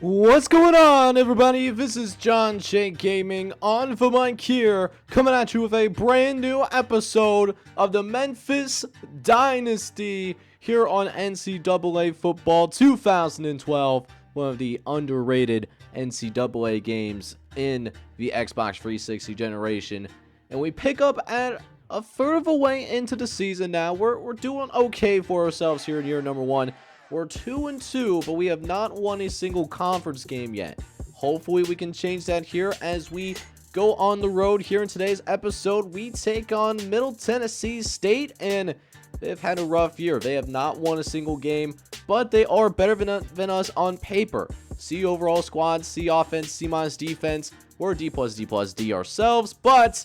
What's going on, everybody? This is John Shank Gaming on the mic here, coming at you with a brand new episode of the Memphis Dynasty here on NCAA Football 2012, one of the underrated NCAA games in the Xbox 360 generation. And we pick up at a third of a way into the season now. We're doing okay for ourselves here in year number one. We're 2-2, but we have not won a single conference game yet. Hopefully we can change that here as we go on the road here in today's episode. We take on Middle Tennessee State, and they've had a rough year. They have not won a single game, but they are better than us on paper. C overall squad, C offense, C minus defense. We're D plus D plus D ourselves, but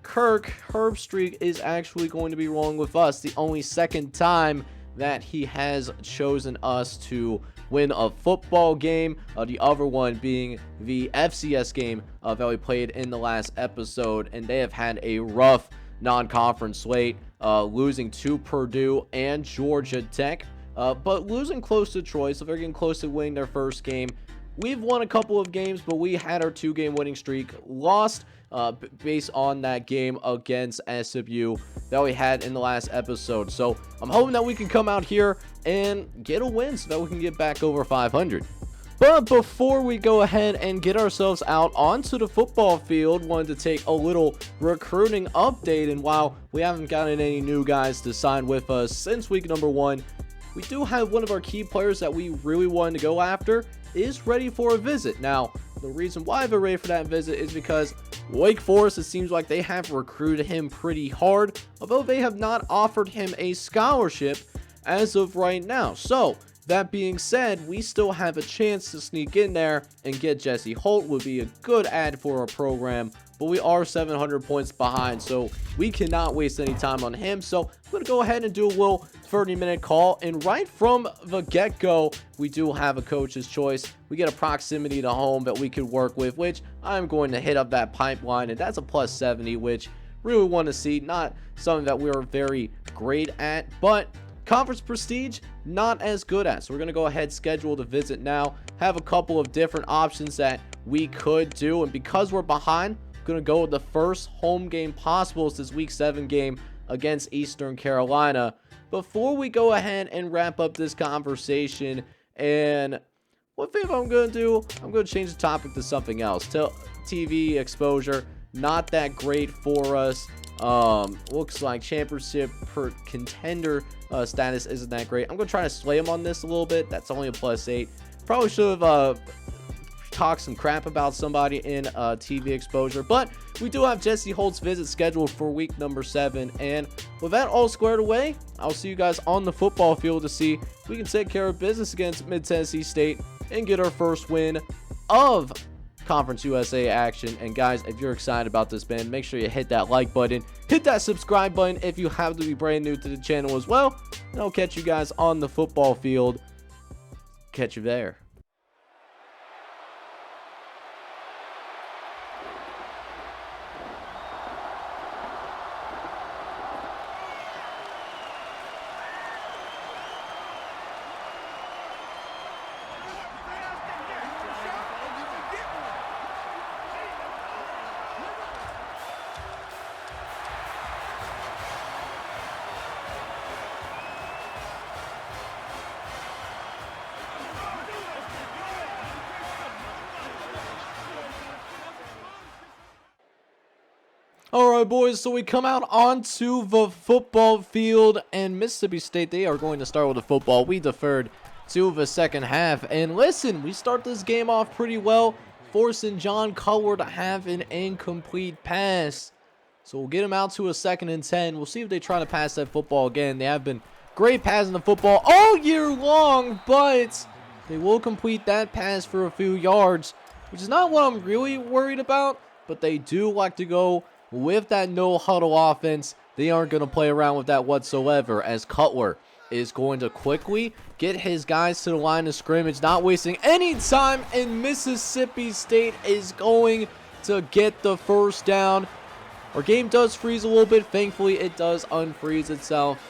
Kirk Herbstreit is actually going to be rolling with us. The only second time that he has chosen us to win a football game, the other one being the FCS game that we played in the last episode, and they have had a rough non-conference slate, losing to Purdue and Georgia Tech, but losing close to Troy, so they're getting close to winning their first game. We've won a couple of games, but we had our 2-game winning streak lost based on that game against SMU that we had in the last episode. So I'm hoping that we can come out here and get a win so that we can get back over 500. But before we go ahead and get ourselves out onto the football field, wanted to take a little recruiting update. And while we haven't gotten any new guys to sign with us since week number 1, we do have one of our key players that we really wanted to go after is ready for a visit. Now, the reason why they're ready for that visit is because Wake Forest, it seems like they have recruited him pretty hard, although they have not offered him a scholarship as of right now. So, that being said, we still have a chance to sneak in there and get Jesse Holt. Would be a good add for our program, but we are 700 points behind, so we cannot waste any time on him. So I'm going to go ahead and do a little 30-minute call, and right from the get-go, we do have a coach's choice. We get a proximity to home that we could work with, which I'm going to hit up that pipeline, and that's a plus 70, which really want to see. Not something that we're very great at, but conference prestige, not as good at. So we're going to go ahead, schedule the visit now, have a couple of different options that we could do, and because we're behind, I'm going to go with the first home game possible. It's this week 7 game against Eastern Carolina. Before we go ahead and wrap up this conversation, and what thing I'm going to do, I'm going to change the topic to something else. TV exposure, not that great for us. Looks like championship per contender status isn't that great. I'm going to try to slay him on this a little bit. That's only a plus 8. Probably should have talked some crap about somebody in TV exposure, but we do have Jesse Holt's visit scheduled for week number 7, and with that all squared away, I'll see you guys on the football field to see if we can take care of business against Mid-Tennessee State and get our first win of Conference USA action. And guys, if you're excited about this, man, make sure you hit that like button, hit that subscribe button if you happen to be brand new to the channel as well, and I'll catch you guys on the football field. Catch you there. Alright, boys, so we come out onto the football field, and Mississippi State, they are going to start with the football. We deferred to the second half, and listen, we start this game off pretty well, forcing John Cutler to have an incomplete pass. So we'll get him out to a 2nd and 10. We'll see if they try to pass that football again. They have been great passing the football all year long, but they will complete that pass for a few yards, which is not what I'm really worried about, but they do like to go with that no huddle offense. They aren't going to play around with that whatsoever, as Cutler is going to quickly get his guys to the line of scrimmage, not wasting any time, and Mississippi State is going to get the first down. Our game does freeze a little bit. Thankfully, it does unfreeze itself.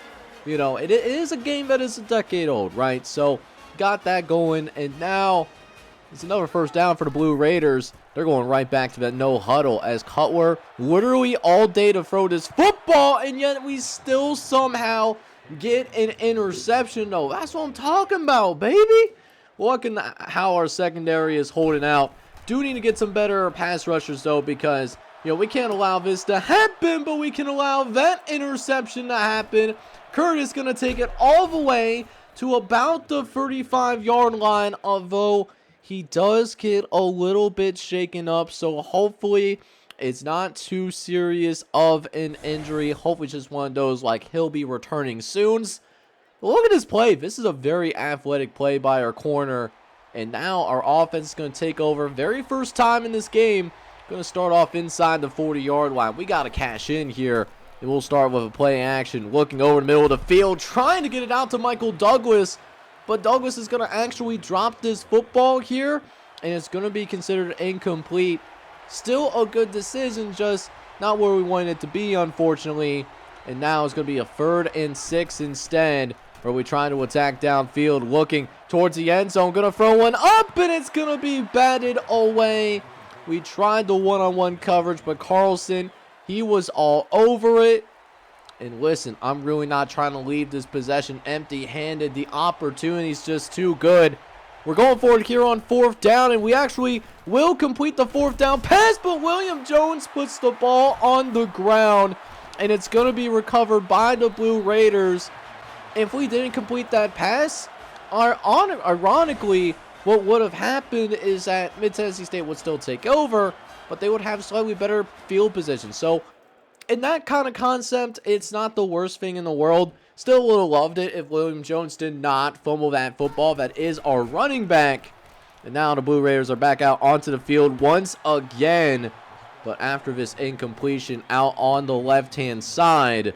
You know, it is a game that is a decade old, right? So, got that going, and now It's another first down for the Blue Raiders. They're going right back to that no huddle as Cutler literally all day to throw this football, and yet we still somehow get an interception. No, that's what I'm talking about, baby. Look at how our secondary is holding out. Do need to get some better pass rushers, though, because, we can't allow this to happen, but we can allow that interception to happen. Curtis going to take it all the way to about the 35-yard line, although he does get a little bit shaken up, so hopefully it's not too serious of an injury. Hopefully it's just one of those, like, he'll be returning soon. Look at this play. This is a very athletic play by our corner, and now our offense is going to take over. Very first time in this game, going to start off inside the 40-yard line. We got to cash in here, and we'll start with a play action. Looking over the middle of the field, trying to get it out to Michael Douglas, but Douglas is going to actually drop this football here, and it's going to be considered incomplete. Still a good decision, just not where we wanted it to be, unfortunately. And now it's going to be a 3rd and 6 instead, where we're trying to attack downfield, looking towards the end zone. Going to throw one up, and it's going to be batted away. We tried the one-on-one coverage, but Carlson, he was all over it. And listen, I'm really not trying to leave this possession empty-handed. The opportunity's just too good. We're going forward here on 4th down, and we actually will complete the 4th down pass, but William Jones puts the ball on the ground, and it's going to be recovered by the Blue Raiders. If we didn't complete that pass, ironically, what would have happened is that Mid-Tennessee State would still take over, but they would have slightly better field position. So, in that kind of concept, it's not the worst thing in the world. Still would have loved it if William Jones did not fumble that football. That is our running back. And now the Blue Raiders are back out onto the field once again. But after this incompletion out on the left-hand side,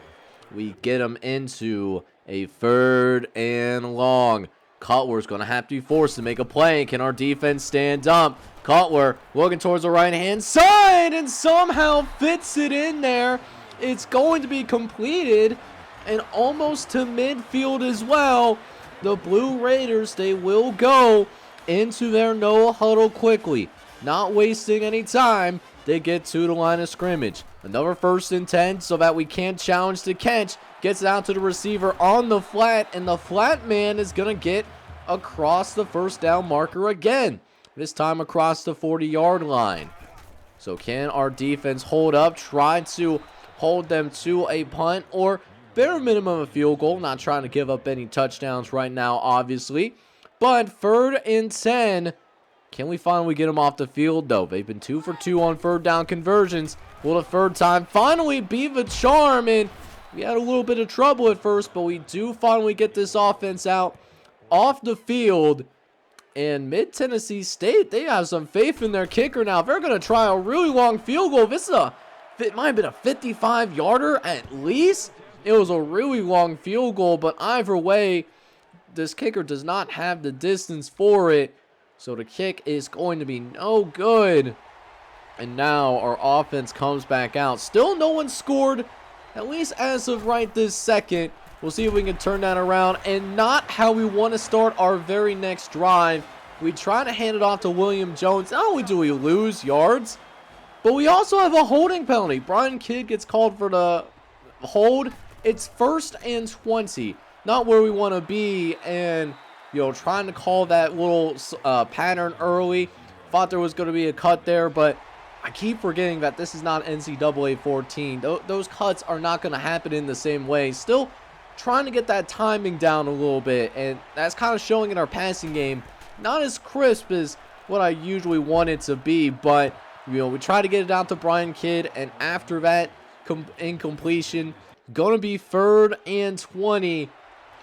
we get them into a 3rd and long. Cutler's going to have to be forced to make a play. Can our defense stand up? Cutler looking towards the right-hand side and somehow fits it in there. It's going to be completed and almost to midfield as well. The Blue Raiders, they will go into their no huddle quickly. Not wasting any time. They get to the line of scrimmage. Another 1st and 10 so that we can't challenge the catch. Gets it out to the receiver on the flat, and the flat man is going to get across the 1st down marker again. This time across the 40-yard line. So can our defense hold up, try to hold them to a punt, or bare minimum a field goal? Not trying to give up any touchdowns right now, obviously. But 3rd and 10. Can we finally get them off the field, though? They've been 2 for 2 on 3rd down conversions. Will the 3rd time finally be the charm? And we had a little bit of trouble at first, but we do finally get this offense out off the field. And Mid-Tennessee State, they have some faith in their kicker now. They're going to try a really long field goal. It might have been a 55-yarder at least. It was a really long field goal, but either way, this kicker does not have the distance for it. So the kick is going to be no good. And now our offense comes back out. Still no one scored, at least as of right this second. We'll see if we can turn that around, and not how we want to start our very next drive. We try to hand it off to William Jones. Not only do we lose yards, but we also have a holding penalty. Brian Kidd gets called for the hold. It's 1st and 20. Not where we want to be, and trying to call that little pattern early. Thought there was going to be a cut there, but I keep forgetting that this is not NCAA 14. Those cuts are not going to happen in the same way. Still trying to get that timing down a little bit, and that's kind of showing in our passing game. Not as crisp as what I usually want it to be, but we try to get it out to Brian Kidd, and after that incompletion, gonna be 3rd and 20,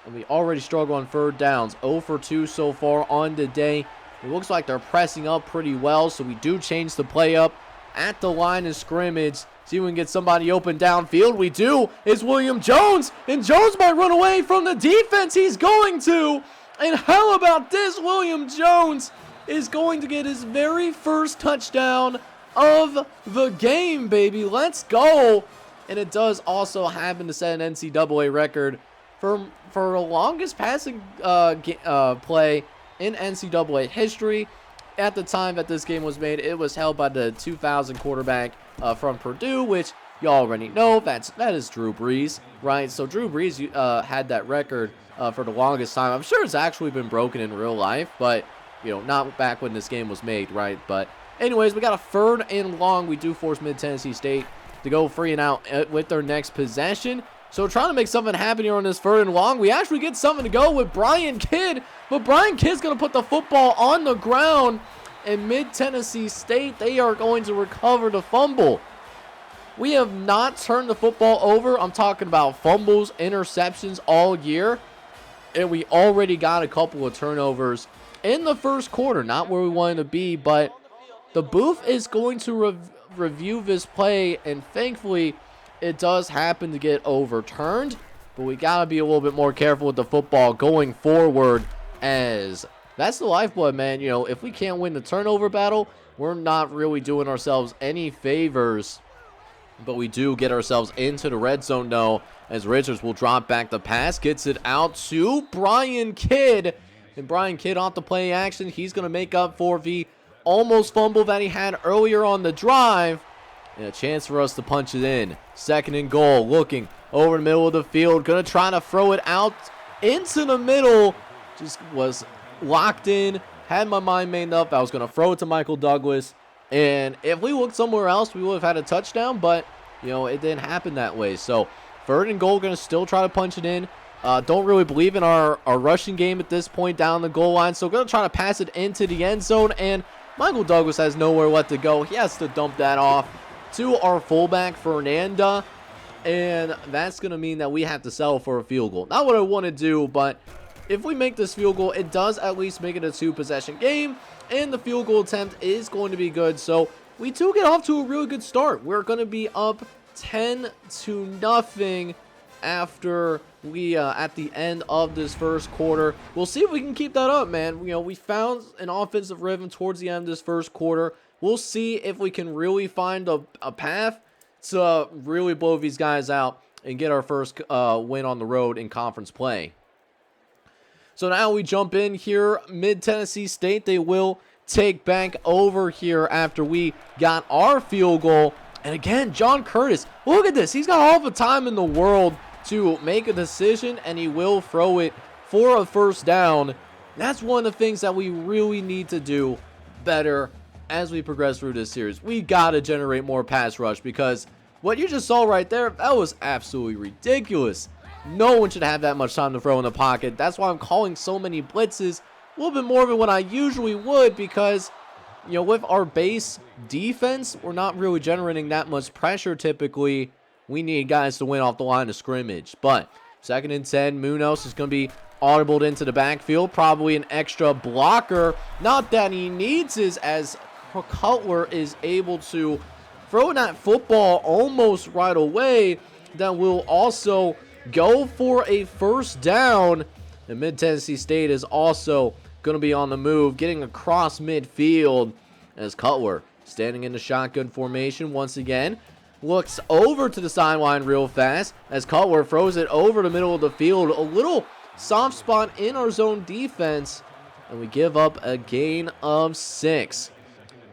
and we already struggle on 3rd downs. 0 for 2 so far on the day. It looks like they're pressing up pretty well, so we do change the play up at the line of scrimmage. See if we can get somebody open downfield. We do. It's William Jones, and Jones might run away from the defense. He's going to. And how about this? William Jones is going to get his very first touchdown of the game, baby. Let's go. And it does also happen to set an NCAA record for the longest passing play in NCAA history. at the time that this game was made, it was held by the 2000 quarterback from Purdue, which you already know. That is Drew Brees, right? So Drew Brees had that record for the longest time. I'm sure it's actually been broken in real life, but not back when this game was made, right? But anyways, we got a 3rd and long. We do force Mid-Tennessee State to go 3 and out with their next possession. So trying to make something happen here on this 3rd and long. We actually get something to go with Brian Kidd, but Brian Kidd's going to put the football on the ground, and Mid-Tennessee State, they are going to recover the fumble. We have not turned the football over. I'm talking about fumbles, interceptions all year, and we already got a couple of turnovers in the first quarter. Not where we wanted to be, but the booth is going to review this play, and thankfully it does happen to get overturned, but we got to be a little bit more careful with the football going forward, as that's the lifeblood, man. If we can't win the turnover battle, we're not really doing ourselves any favors. But we do get ourselves into the red zone, though, as Richards will drop back the pass, gets it out to Brian Kidd, and Brian Kidd off the play action. He's going to make up for the almost fumble that he had earlier on the drive, and a chance for us to punch it in. 2nd and goal, looking over the middle of the field, going to try to throw it out into the middle. Just was locked in, had my mind made up. I was going to throw it to Michael Douglas, and if we looked somewhere else, we would have had a touchdown, but it didn't happen that way. So 3rd and goal, going to still try to punch it in. Don't really believe in our rushing game at this point down the goal line, so going to try to pass it into the end zone, and Michael Douglas has nowhere left to go. He has to dump that off to our fullback, Fernanda, and that's going to mean that we have to settle for a field goal. Not what I want to do, but if we make this field goal, it does at least make it a 2-possession game, and the field goal attempt is going to be good. So we do get off to a really good start. We're going to be up 10-0 after we at the end of this first quarter. We'll see if we can keep that up, man. We found an offensive rhythm towards the end of this first quarter. We'll see if we can really find a path to really blow these guys out and get our first win on the road in conference play. So now we jump in here. Mid-Tennessee State, they will take back over here after we got our field goal. And again, John Curtis, look at this. He's got all the time in the world to make a decision, and he will throw it for a first down. That's one of the things that we really need to do better as we progress through this series. We got to generate more pass rush, because what you just saw right there, that was absolutely ridiculous. No one should have that much time to throw in the pocket. That's why I'm calling so many blitzes, a little bit more than what I usually would, because with our base defense, we're not really generating that much pressure typically. We need guys to win off the line of scrimmage. But 2nd and 10, Munoz is going to be audibled into the backfield. Probably an extra blocker. Not that he needs it, as Cutler is able to throw that football almost right away. That will also go for a first down. And Mid-Tennessee State is also going to be on the move, getting across midfield, as Cutler, standing in the shotgun formation once again, looks over to the sideline real fast as Cutler throws it over the middle of the field. A little soft spot in our zone defense, and we give up a gain of 6.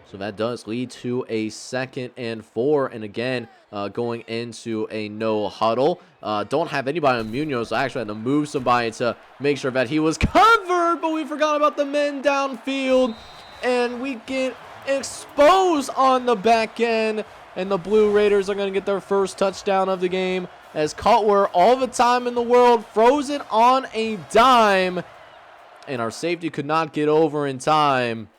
So that does lead to a 2nd and 4, and again, going into a no huddle. Don't have anybody on Munoz, so I actually had to move somebody to make sure that he was covered, but we forgot about the men downfield, and we get exposed on the back end, and the Blue Raiders are going to get their first touchdown of the game, as Cutler, all the time in the world, throws it on a dime, and our safety could not get over in time.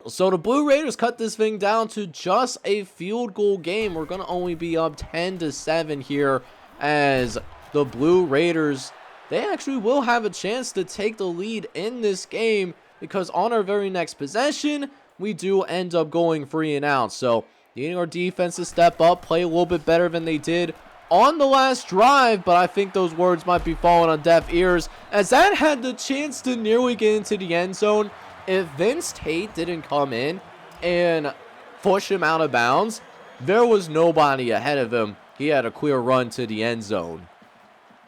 So the Blue Raiders cut this thing down to just a field goal game. We're going to only be up 10-7 here, as the Blue Raiders, they actually will have a chance to take the lead in this game, because on our very next possession, we do end up going 3 and out. So needing our defense to step up, play a little bit better than they did on the last drive, but I think those words might be falling on deaf ears, as that had the chance to nearly get into the end zone. If Vince Tate didn't come in and push him out of bounds, there was nobody ahead of him. He had a clear run to the end zone.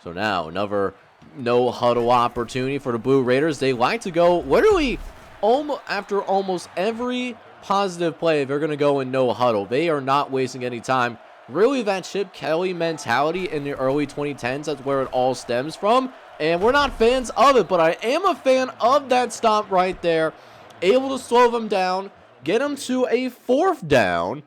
So now another no huddle opportunity for the Blue Raiders. They like to go literally after almost every positive play, they're going to go in no huddle. They are not wasting any time. Really, that Chip Kelly mentality in the early 2010s, that's where it all stems from. And we're not fans of it, but I am a fan of that stop right there. Able to slow them down, get them to a 4th down.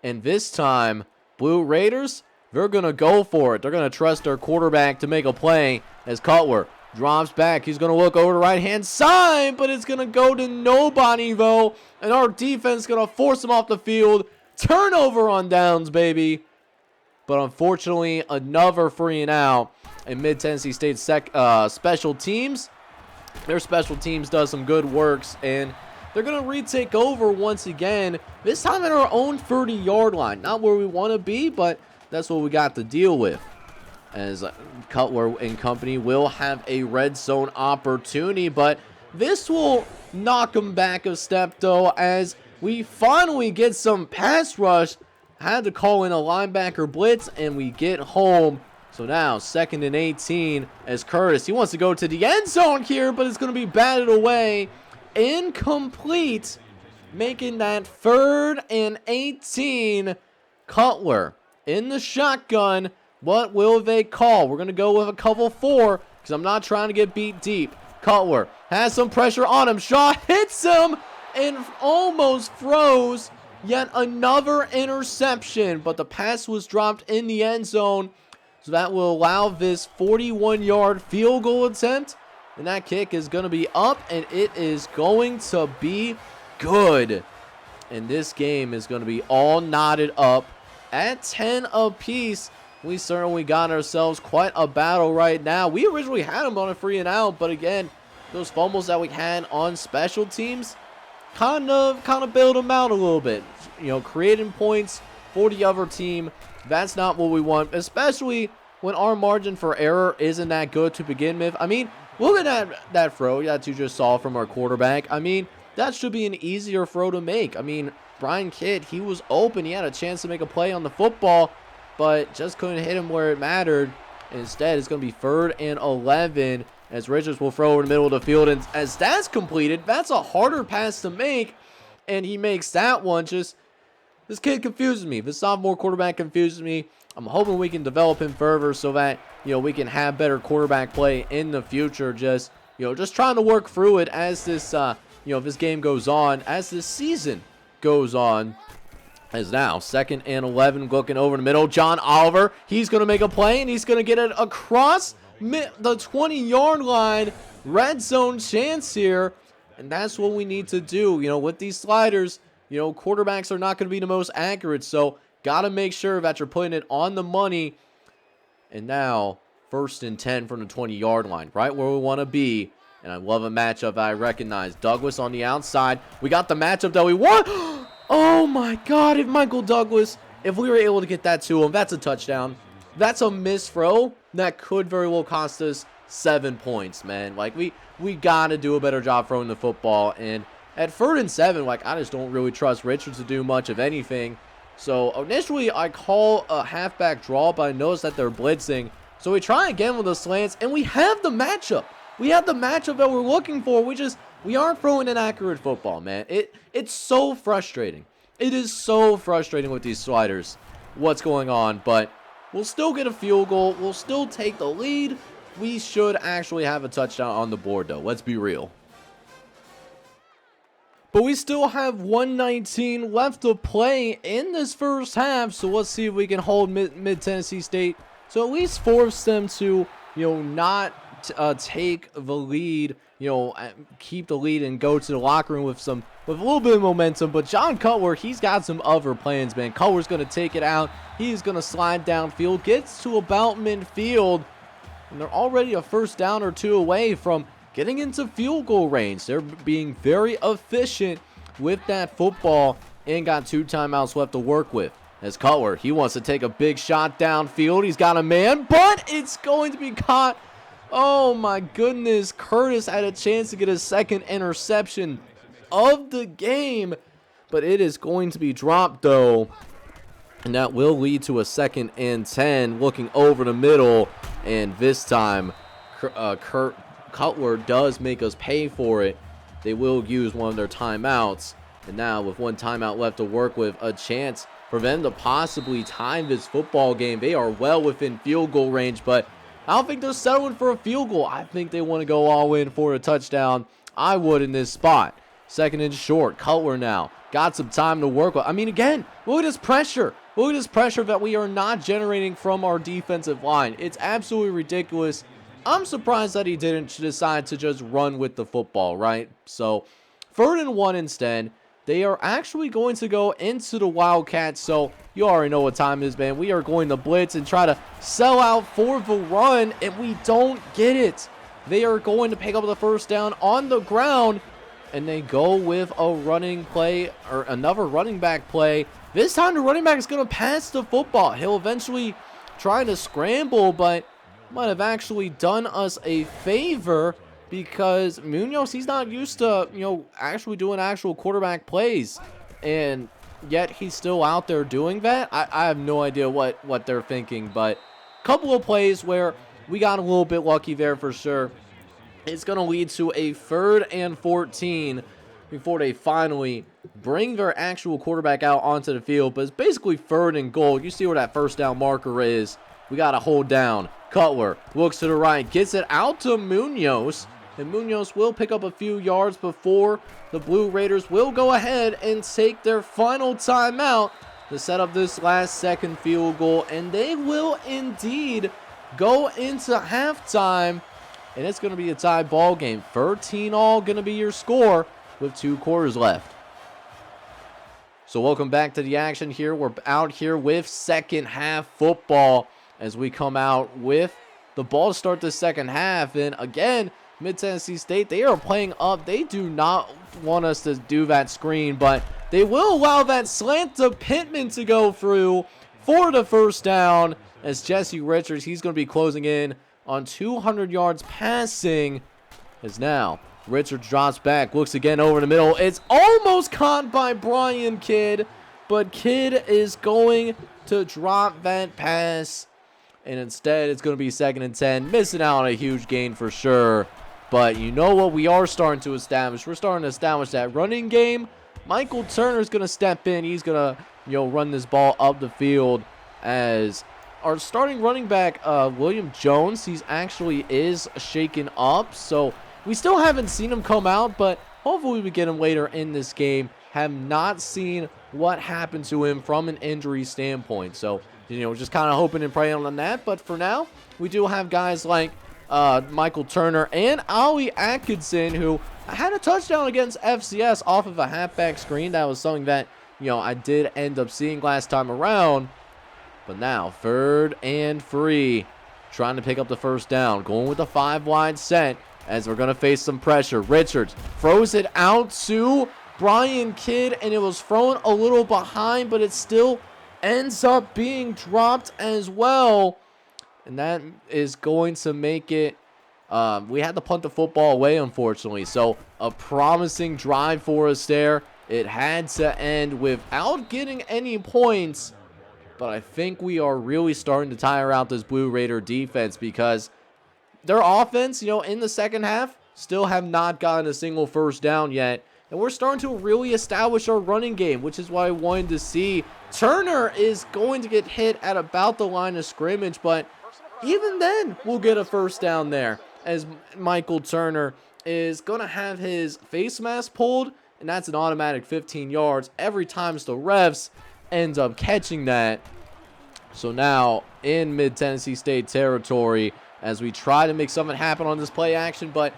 And this time, Blue Raiders, they're going to go for it. They're going to trust their quarterback to make a play as Cutler drops back. He's going to look over the right-hand side, but it's going to go to nobody, though. And our defense is going to force him off the field. Turnover on downs, baby. But unfortunately, another 3 and out in Mid-Tennessee State special teams. Their special teams does some good works, and they're going to retake over once again, this time at our own 30-yard line. Not where we want to be, but that's what we got to deal with. As Cutler and company will have a red zone opportunity, but this will knock them back a step, though, as we finally get some pass rush. Had to call in a linebacker blitz, and we get home. So now, 2nd and 18, as Curtis, he wants to go to the end zone here, but it's going to be batted away. Incomplete, making that 3rd and 18. Cutler in the shotgun. What will they call? We're going to go with a cover 4 because I'm not trying to get beat deep. Cutler has some pressure on him. Shaw hits him and almost throws yet another interception, but the pass was dropped in the end zone. So that will allow this 41-yard field goal attempt. And that kick is going to be up, and it is going to be good. And this game is going to be all knotted up at 10 apiece. We certainly got ourselves quite a battle right now. We originally had them on a 3 and out, but again, those fumbles that we had on special teams kind of bailed them out a little bit. You know, creating points for the other team. That's not what we want, especially when our margin for error isn't that good to begin with. I mean, look at that throw that you just saw from our quarterback. I mean, that should be an easier throw to make. I mean, Brian Kidd, he was open. He had a chance to make a play on the football, but just couldn't hit him where it mattered. Instead, it's going to be 3rd and 11 as Richards will throw in the middle of the field. And as that's completed, that's a harder pass to make, and he makes that one. Just, this kid confuses me. This sophomore quarterback confuses me. I'm hoping we can develop him further so that, you know, we can have better quarterback play in the future. Just trying to work through it as this, this game goes on, as this season goes on. As now, 2nd and 11, looking over the middle. John Oliver, he's going to make a play, and he's going to get it across the 20-yard line. Red zone chance here, and that's what we need to do. You know, with these sliders, you know, quarterbacks are not going to be the most accurate, so got to make sure that you're putting it on the money. And now, 1st and 10 from the 20-yard line, right where we want to be. And I love a matchup that I recognize. Douglas on the outside. We got the matchup that we want. Oh my God, if Michael Douglas, if we were able to get that to him, that's a touchdown. That's a missed throw that could very well cost us 7 points, man. Like, we got to do a better job throwing the football. And at 3rd and 7, like, I just don't really trust Richards to do much of anything. So initially, I call a halfback draw, but I notice that they're blitzing. So we try again with the slants, and we have the matchup. We have the matchup that we're looking for. We aren't throwing an accurate football, man. It's so frustrating. It is so frustrating with these sliders, what's going on. But we'll still get a field goal. We'll still take the lead. We should actually have a touchdown on the board, though. Let's be real. But we still have 1:19 left to play in this first half. So let's see if we can hold Mid-Tennessee State. So at least force them to, not take the lead, keep the lead and go to the locker room with a little bit of momentum. But John Cutler, he's got some other plans, man. Cutler's going to take it out. He's going to slide downfield, gets to about midfield, and they're already a 1st down or 2 away from getting into field goal range. They're being very efficient with that football and got 2 timeouts left to work with. As Cutler, he wants to take a big shot downfield. He's got a man, but it's going to be caught. Oh my goodness, Curtis had a chance to get his 2nd interception of the game, but it is going to be dropped though, and that will lead to a 2nd and 10 looking over the middle, and this time Cutler does make us pay for it they will use one of their timeouts. And now with one timeout left to work with, a chance for them to possibly tie this football game. They are well within field goal range, but I don't think they're settling for a field goal. I think they want to go all in for a touchdown. I would in this spot. Second and short. Cutler now got some time to work with. I mean, again, look at this pressure. Look at this pressure that we are not generating from our defensive line. It's absolutely ridiculous. I'm surprised that he didn't decide to just run with the football, right? So, 3rd and 1 instead. They are actually going to go into the Wildcats, so you already know what time it is, man. We are going to blitz and try to sell out for the run, and we don't get it. They are going to pick up the first down on the ground, and they go with a running play, or another running back play. This time the running back is going to pass the football. He'll eventually try to scramble, but might have actually done us a favor, because Munoz, he's not used to, actually doing actual quarterback plays. And yet he's still out there doing that. I have no idea what they're thinking. But a couple of plays where we got a little bit lucky there for sure. It's going to lead to a 3rd and 14 before they finally bring their actual quarterback out onto the field. But it's basically 3rd and goal. You see where that first down marker is. We got to hold down. Cutler looks to the right, gets it out to Munoz. And Munoz will pick up a few yards before the Blue Raiders will go ahead and take their final timeout to set up this last second field goal. And they will indeed go into halftime. And it's going to be a tie ball game. 13-all going to be your score with 2 quarters left. So welcome back to the action here. We're out here with second half football as we come out with the ball to start the second half. And again, Mid-Tennessee State, they are playing up. They do not want us to do that screen, but they will allow that slant to Pittman to go through for the first down, as Jesse Richards, he's going to be closing in on 200 yards passing, as now Richards drops back, looks again over the middle. It's almost caught by Brian Kidd, but Kidd is going to drop that pass, and instead it's going to be 2nd and 10, missing out on a huge gain for sure. But you know what we are starting to establish? We're starting to establish that running game. Michael Turner is going to step in. He's going to, run this ball up the field, as our starting running back, William Jones, he's actually is shaken up. So we still haven't seen him come out, but hopefully we get him later in this game. Have not seen what happened to him from an injury standpoint. So, just kind of hoping and praying on that. But for now, we do have guys like Michael Turner and Ali Atkinson, who had a touchdown against FCS off of a halfback screen. That was something that, I did end up seeing last time around. But now, 3rd and 3, trying to pick up the first down, going with the 5-wide set, as we're going to face some pressure. Richards throws it out to Brian Kidd, and it was thrown a little behind, but it still ends up being dropped as well. And that is going to make it, we had to punt the football away, unfortunately. So a promising drive for us there. It had to end without getting any points. But I think we are really starting to tire out this Blue Raider defense, because their offense, in the second half, still have not gotten a single first down yet. And we're starting to really establish our running game, which is why I wanted to see. Turner is going to get hit at about the line of scrimmage, but even then, we'll get a first down there, as Michael Turner is going to have his face mask pulled, and that's an automatic 15 yards every time the refs ends up catching that. So now in Mid-Tennessee State territory, as we try to make something happen on this play action, but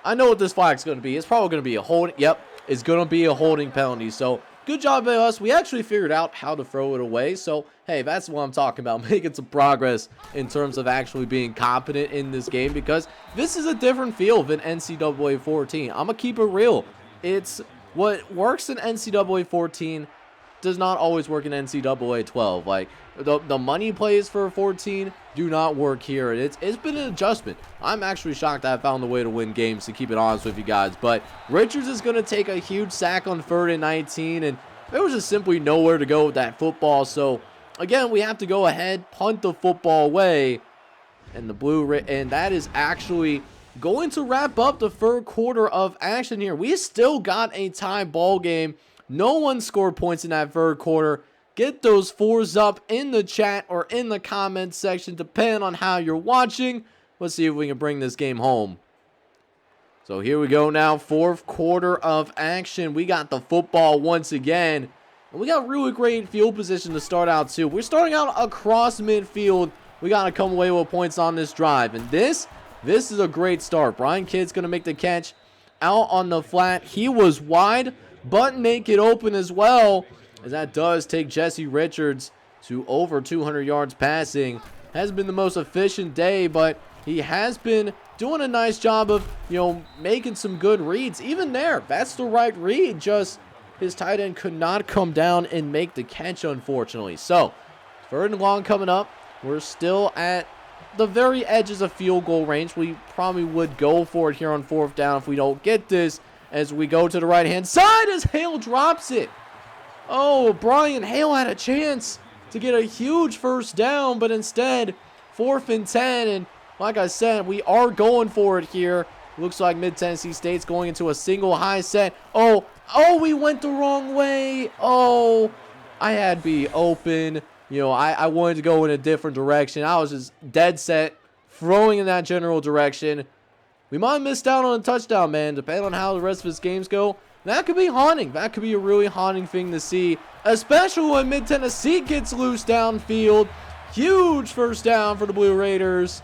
I know what this flag's going to be. It's probably going to be a holding. Yep, it's going to be a holding penalty. So good job by us. We actually figured out how to throw it away. So, hey, that's what I'm talking about. Making some progress in terms of actually being competent in this game, because this is a different feel than NCAA 14. I'm going to keep it real. It's what works in NCAA 14 does not always work in NCAA 12. Like, the money plays for 14 do not work here. It's been an adjustment. I'm actually shocked I found the way to win games, to keep it honest with you guys. But Richards is going to take a huge sack on 3rd and 19, and there was just simply nowhere to go with that football. So again, we have to go ahead, punt the football away, and and that is actually going to wrap up the third quarter of action here. We still got a tie ball game. No one scored points in that third quarter. Get those fours up in the chat or in the comments section, depending on how you're watching. Let's see if we can bring this game home. So here we go now, fourth quarter of action. We got the football once again. And we got really great field position to start out too. We're starting out across midfield. We got to come away with points on this drive. And this is a great start. Brian Kidd's going to make the catch out on the flat. He was wide, but make it open as well. As that does take Jesse Richards to over 200 yards passing. Hasn't been the most efficient day, but he has been doing a nice job of, making some good reads. Even there, that's the right read. Just his tight end could not come down and make the catch, unfortunately. So, third and long coming up. We're still at the very edges of field goal range. We probably would go for it here on fourth down if we don't get this. As we go to the right-hand side as Hale drops it. Oh, Brian Hale had a chance to get a huge first down, but instead, 4th and 10. And like I said, we are going for it here. Looks like Mid-Tennessee State's going into a single high set. Oh, we went the wrong way. Oh, I had to be open. I wanted to go in a different direction. I was just dead set, throwing in that general direction. We might have missed out on a touchdown, man, depending on how the rest of his games go. That could be haunting. That could be a really haunting thing to see, especially when Mid-Tennessee gets loose downfield. Huge first down for the Blue Raiders.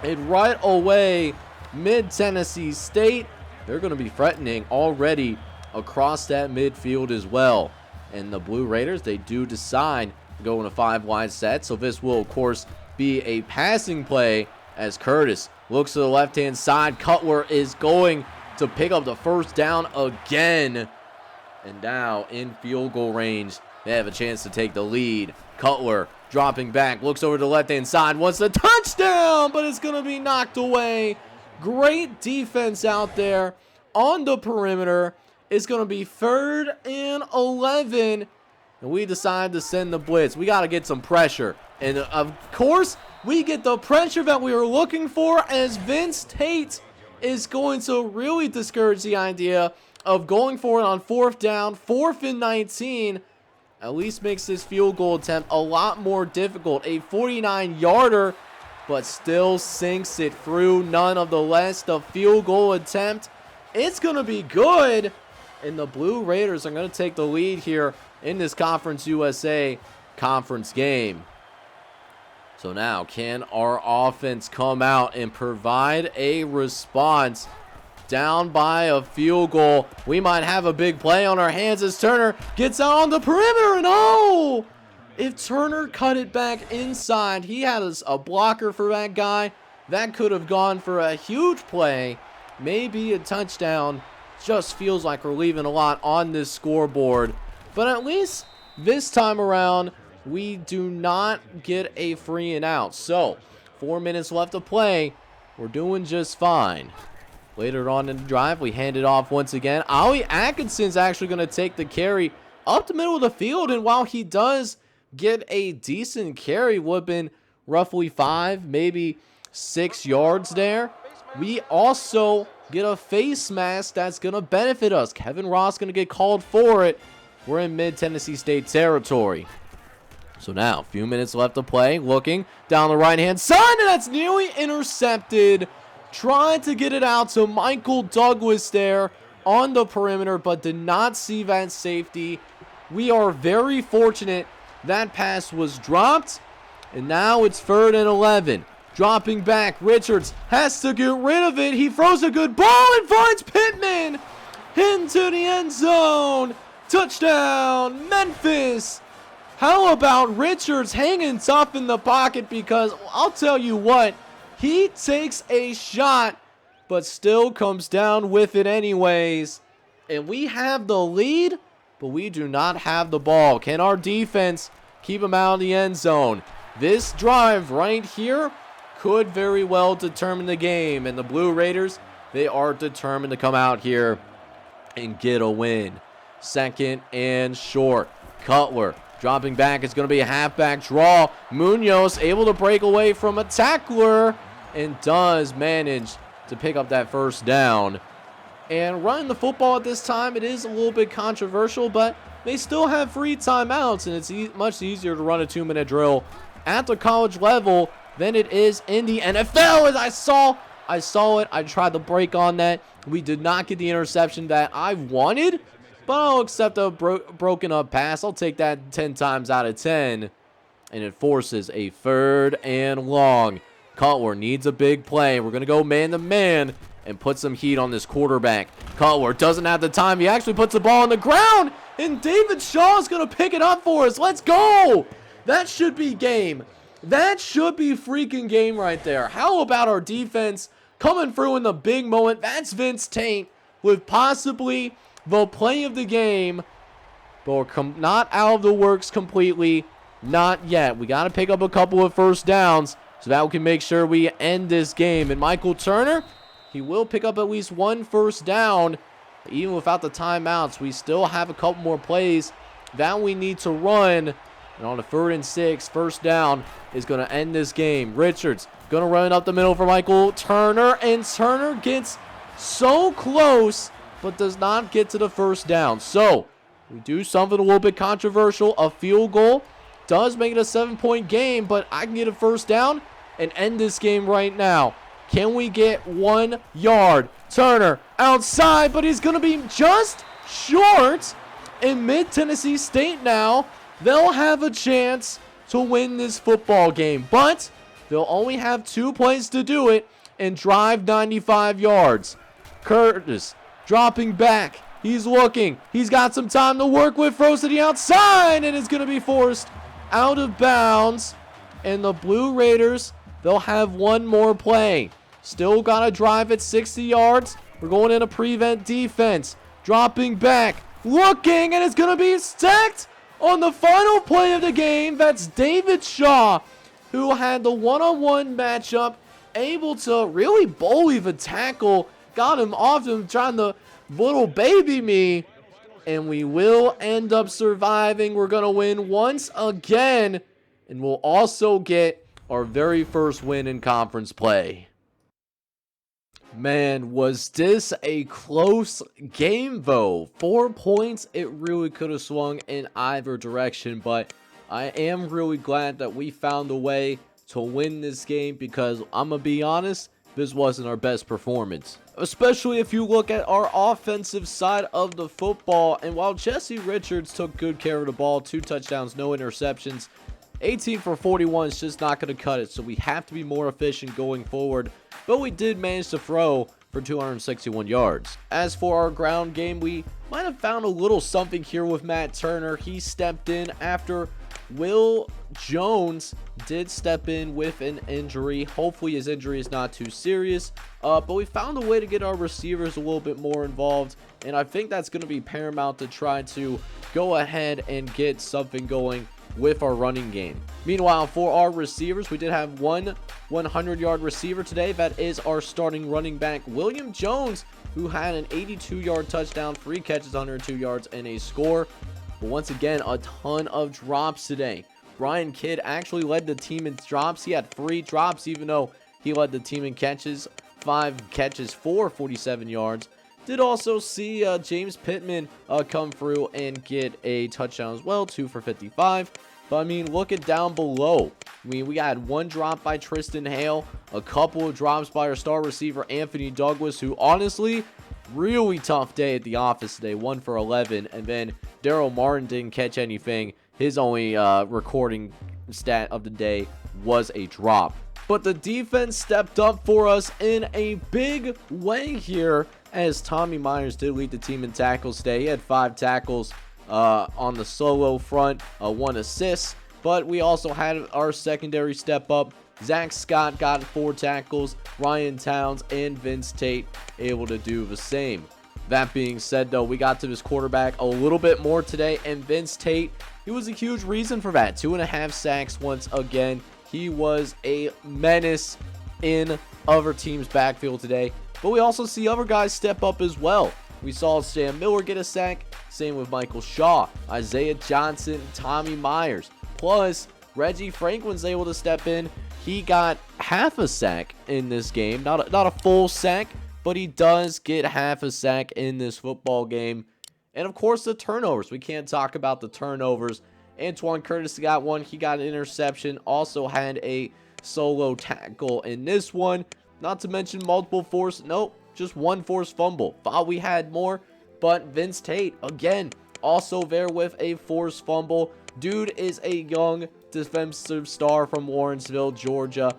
And right away, Mid-Tennessee State, they're going to be threatening already across that midfield as well. And the Blue Raiders, they do decide to go in a 5-wide set. So this will, of course, be a passing play as Curtis looks to the left-hand side. Cutler is going to pick up the first down again. And now in field goal range, they have a chance to take the lead. Cutler dropping back, looks over to the left-hand side, wants a touchdown, but it's going to be knocked away. Great defense out there on the perimeter. It's going to be 3rd and 11. And we decide to send the blitz. We got to get some pressure. And of course, we get the pressure that we were looking for as Vince Tate is going to really discourage the idea of going for it on 4th down. 4th and 19 at least makes this field goal attempt a lot more difficult. A 49-yarder, but still sinks it through. Nonetheless, the field goal attempt, it's going to be good. And the Blue Raiders are going to take the lead here in this Conference USA conference game. So now, can our offense come out and provide a response? Down by a field goal. We might have a big play on our hands as Turner gets out on the perimeter. And oh, if Turner cut it back inside, he had a blocker for that guy. That could have gone for a huge play. Maybe a touchdown. Just feels like we're leaving a lot on this scoreboard. But at least this time around, we do not get a free and out. So, 4 minutes left to play. We're doing just fine. Later on in the drive, we hand it off once again. Ollie Atkinson's actually going to take the carry up the middle of the field. And while he does get a decent carry, would have been roughly 5, maybe 6 yards there, we also get a face mask that's going to benefit us. Kevin Ross going to get called for it. We're in Mid-Tennessee State territory. So now, a few minutes left to play. Looking down the right-hand side, and that's nearly intercepted. Trying to get it out to Michael Douglas there on the perimeter, but did not see that safety. We are very fortunate that pass was dropped, and now it's 3rd and 11. Dropping back, Richards has to get rid of it. He throws a good ball and finds Pittman into the end zone. Touchdown, Memphis. How about Richards hanging tough in the pocket? Because I'll tell you what, he takes a shot, but still comes down with it anyways. And we have the lead, but we do not have the ball. Can our defense keep him out of the end zone? This drive right here could very well determine the game. And the Blue Raiders, they are determined to come out here and get a win. 2nd and short. Cutler dropping back. It's going to be a halfback draw. Munoz able to break away from a tackler and does manage to pick up that first down. And running the football at this time, it is a little bit controversial, but they still have free timeouts, and it's much easier to run a 2-minute drill at the college level than it is in the NFL. As I saw it. I tried to break on that. We did not get the interception that I wanted, but I'll accept a broken up pass. I'll take that 10 times out of 10, and it forces a 3rd and long. Cutler needs a big play. We're going to go man-to-man and put some heat on this quarterback. Cutler doesn't have the time. He actually puts the ball on the ground, and David Shaw is going to pick it up for us. Let's go. That should be game. That should be freaking game right there. How about our defense coming through in the big moment? That's Vince Tate with possibly the play of the game, but we're not out of the works completely. Not yet. We got to pick up a couple of first downs so that we can make sure we end this game. And Michael Turner, he will pick up at least 1 first down. Even without the timeouts, we still have a couple more plays that we need to run. And on a 3rd and 6, first down is going to end this game. Richards going to run up the middle for Michael Turner. And Turner gets so close, but does not get to the first down. So we do something a little bit controversial. A field goal does make it a 7-point game, but I can get a first down and end this game right now. Can we get 1 yard? Turner outside, but he's going to be just short. In Mid-Tennessee State now, they'll have a chance to win this football game, but they'll only have 2 plays to do it and drive 95 yards. Curtis dropping back. He's looking. He's got some time to work with. Throws to the outside, and it's going to be forced out of bounds. And the Blue Raiders, they'll have 1 more play. Still got to drive at 60 yards. We're going in a prevent defense. Dropping back. Looking, and it's going to be stacked on the final play of the game. That's David Shaw, who had the one-on-one matchup, able to really bully the tackle. Got him off him, trying to little baby me. And we will end up surviving. We're going to win once again. And we'll also get our very first win in conference play. Man, was this a close game, though? 4 points, it really could have swung in either direction, but I am really glad that we found a way to win this game, because I'm going to be honest, this wasn't our best performance. Especially if you look at our offensive side of the football, and while Jesse Richards took good care of the ball, 2 touchdowns, no interceptions, 18 for 41 is just not going to cut it, so we have to be more efficient going forward. But we did manage to throw for 261 yards. As for our ground game, we might have found a little something here with Matt Turner. He stepped in after Will Jones did step in with an injury. Hopefully his injury is not too serious. But we found a way to get our receivers a little bit more involved. And I think that's going to be paramount to try to go ahead and get something going with our running game. Meanwhile, for our receivers, we did have 1 100-yard receiver today. That is our starting running back, William Jones, who had an 82-yard touchdown, 3 catches, 102 yards, and a score. But once again, a ton of drops today. Brian Kidd actually led the team in drops. He had 3 drops, even though he led the team in catches. 5 catches for 47 yards. Did also see James Pittman come through and get a touchdown as well, 2 for 55. But I mean, look at down below. I mean, we had 1 drop by Tristan Hale, a couple of drops by our star receiver, Anthony Douglas, who honestly, really tough day at the office today, 1 for 11. And then Daryl Martin didn't catch anything. His only recording stat of the day was a drop. But the defense stepped up for us in a big way here, as Tommy Myers did lead the team in tackles today. He had 5 tackles on the solo front, 1 assist. But we also had our secondary step up. Zach Scott got 4 tackles. Ryan Towns and Vince Tate able to do the same. That being said, though, we got to this quarterback a little bit more today. And Vince Tate, he was a huge reason for that. 2.5 sacks once again. He was a menace in other teams' backfield today. But we also see other guys step up as well. We saw Sam Miller get a sack. Same with Michael Shaw, Isaiah Johnson, Tommy Myers. Plus, Reggie Franklin's able to step in he got half a sack in this game. Not a full sack, but he does get half a sack in this football game. And of course, the turnovers. We can't talk about the turnovers. Antoine Curtis got one. He got an interception. Also had a solo tackle in this one. Not to mention multiple forced. Nope, just one forced fumble. Thought we had more, but Vince Tate, again, also there with a forced fumble. Dude is a young defensive star from Lawrenceville, Georgia.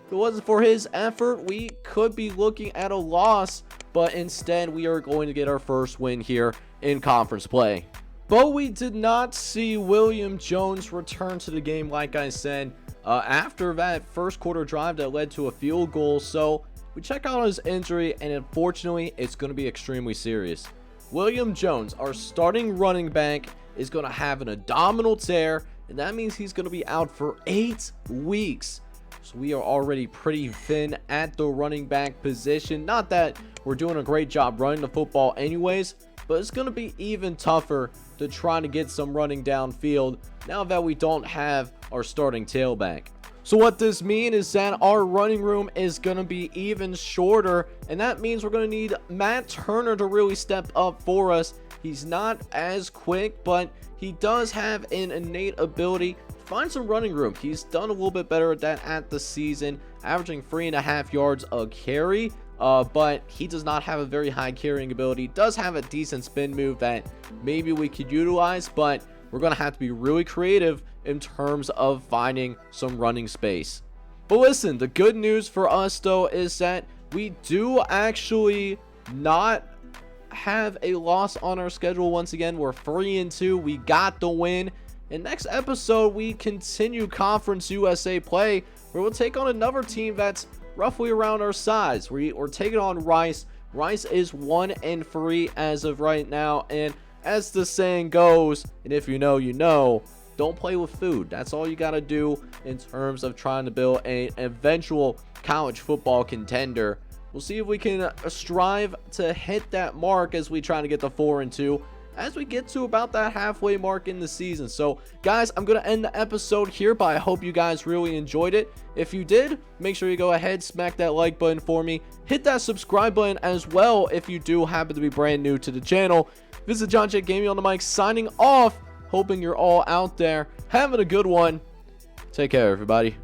If it wasn't for his effort, we could be looking at a loss, but instead we are going to get our first win here in conference play. But we did not see William Jones return to the game, like I said, after that first quarter drive that led to a field goal. So we check out his injury, and unfortunately, it's going to be extremely serious. William Jones, our starting running back, is going to have an abdominal tear, and that means he's going to be out for 8 weeks. So we are already pretty thin at the running back position. Not that we're doing a great job running the football anyways, but it's going to be even tougher to try to get some running downfield now that we don't have our starting tailback. So what this means is that our running room is going to be even shorter, and that means we're going to need Matt Turner to really step up for us. He's not as quick, but he does have an innate ability to find some running room. He's done a little bit better at that at the season, averaging 3.5 yards a carry, but he does not have a very high carrying ability. Does have a decent spin move that maybe we could utilize, but we're going to have to be really creative in terms of finding some running space. But listen, the good news for us though is that we do actually not have a loss on our schedule. Once again, we're 3-2. We got the win. In next episode, we continue Conference USA play, where we'll take on another team that's roughly around our size. We're taking on Rice. Rice is 1-3 as of right now, and as the saying goes, and if you know, you know, don't play with food. That's all you got to do in terms of trying to build an eventual college football contender. We'll see if we can strive to hit that mark as we try to get to 4-2 as we get to about that halfway mark in the season. So guys, I'm going to end the episode here, but I hope you guys really enjoyed it. If you did, make sure you go ahead, smack that like button for me. Hit that subscribe button as well if you do happen to be brand new to the channel. This is John J. Gaming on the mic, signing off. Hoping you're all out there having a good one. Take care, everybody.